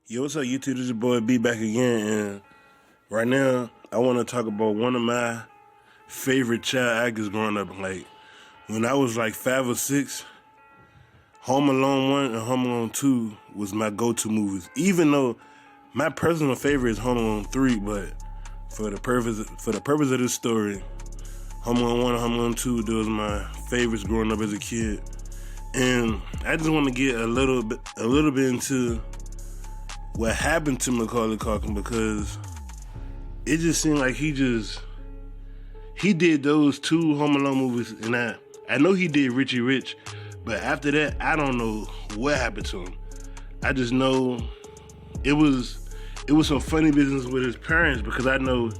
Yo, what's up, YouTube? This is your boy B back again, and right now I want to talk about one of my favorite child actors growing up. Like when I was like 5 or 6, Home Alone 1 and Home Alone 2 was my go-to movies. Even though my personal favorite is Home Alone 3, but for the purpose of this story, Home Alone 1 and Home Alone 2, those were my favorites growing up as a kid. And I just want to get a little bit into what happened to Macaulay Culkin, because it just seemed like he did those two Home Alone movies, and I know he did Richie Rich, but after that I don't know what happened to him. I just know it was some funny business with his parents, because I know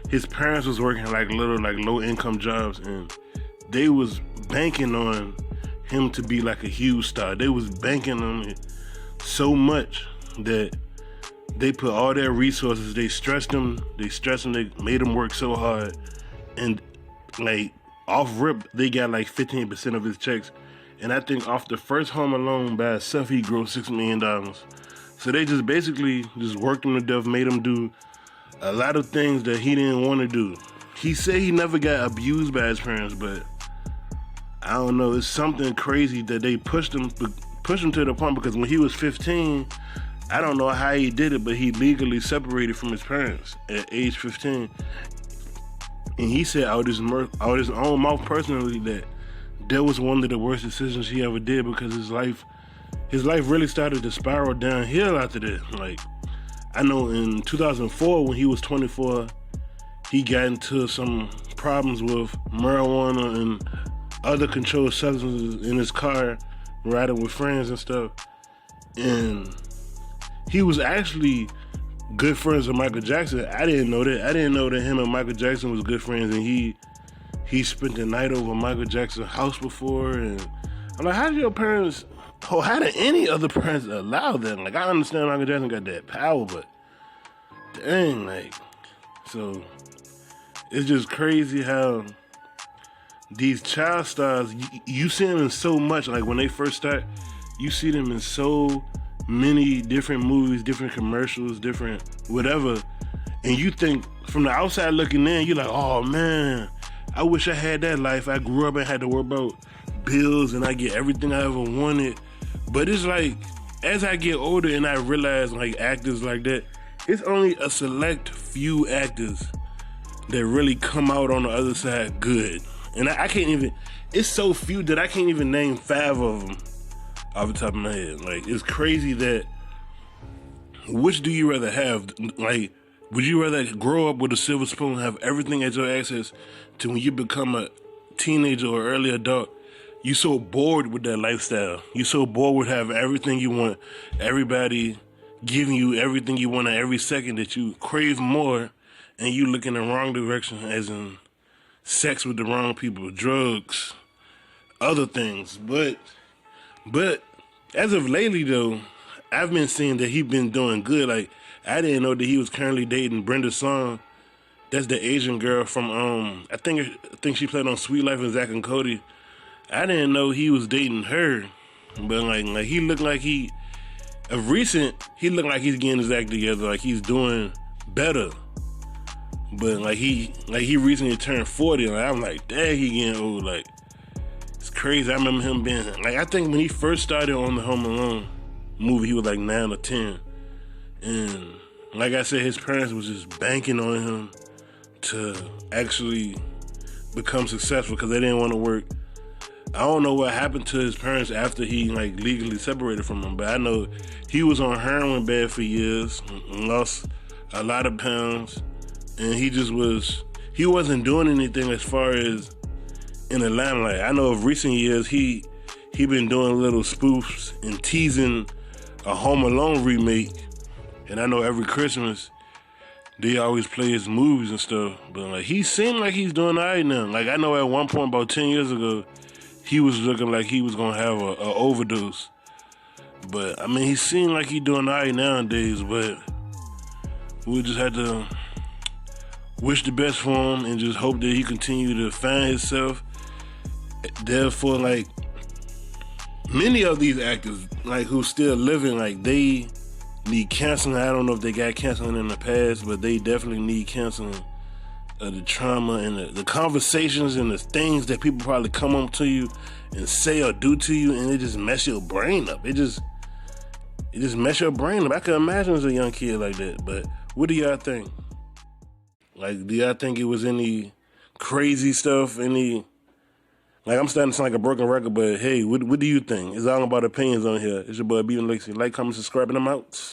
his parents was working like low income jobs, and they was banking on him to be like a huge star. They was banking on it so much that they put all their resources, they stressed him, they made him work so hard, and like off rip, they got like 15% of his checks. And I think off the first Home Alone by itself, he grossed $6 million. So they just basically just worked him to death, made him do a lot of things that he didn't want to do. He said he never got abused by his parents, but I don't know, it's something crazy that they pushed him to the point, because when he was 15, I don't know how he did it, but he legally separated from his parents at age 15. And he said out his own mouth personally that was one of the worst decisions he ever did, because his life really started to spiral downhill after that. Like, I know in 2004, when he was 24, he got into some problems with marijuana and other controlled substances in his car, riding with friends and stuff. And he was actually good friends with Michael Jackson. I didn't know that. I didn't know that him and Michael Jackson was good friends, and he spent the night over Michael Jackson's house before. And I'm like, how did any other parents allow that? Like, I understand Michael Jackson got that power, but dang, like, so it's just crazy how these child stars, you see them in so much. Like when they first start, you see them in so many different movies, different commercials, different whatever, and you think from the outside looking in, you're like, oh man, I wish I had that life. I grew up and had to worry about bills, and I get everything I ever wanted. But it's like, as I get older and I realize, like, actors like that, it's only a select few actors that really come out on the other side good. And I can't even, it's so few that I can't even name 5 of them off the top of my head. Like, it's crazy that, which do you rather have? Like, would you rather grow up with a silver spoon, have everything at your access, to when you become a teenager or early adult, you so bored with that lifestyle. You so bored with having everything you want, everybody giving you everything you want at every second, that you crave more, and you look in the wrong direction, as in sex with the wrong people, drugs, other things. But as of lately though, I've been seeing that he's been doing good. Like, I didn't know that he was currently dating Brenda Song. That's the Asian girl from I think she played on Sweet Life and Zack and Cody. I didn't know he was dating her. But like he looked like he looked like he's getting his act together, like he's doing better. But like he recently turned 40, and I'm like, dang, he getting old. Like, it's crazy. I remember him being like, I think when he first started on the Home Alone movie, he was like 9 or 10, and like I said, his parents was just banking on him to actually become successful, because they didn't want to work. I don't know what happened to his parents after he like legally separated from them, but I know he was on heroin bad for years, and lost a lot of pounds. And he wasn't doing anything as far as in the limelight. I know of recent years, he been doing little spoofs and teasing a Home Alone remake. And I know every Christmas, they always play his movies and stuff. But like, he seemed like he's doing all right now. Like, I know at one point about 10 years ago, he was looking like he was gonna have a overdose. But I mean, he seemed like he's doing all right nowadays, but we just had to wish the best for him and just hope that he continue to find himself. Therefore, like, many of these actors, like, who still living, like, they need counseling. I don't know if they got counseling in the past, but they definitely need counseling. The trauma and the conversations and the things that people probably come up to you and say or do to you, and it just mess your brain up. It just mess your brain up. I can imagine as a young kid like that. But what do y'all think? Like, do y'all think it was any crazy stuff? Any, like, I'm starting to sound like a broken record, but hey, what do you think? It's all about opinions on here. It's your boy B and Lexi. Like, comment, subscribe, and I'm out.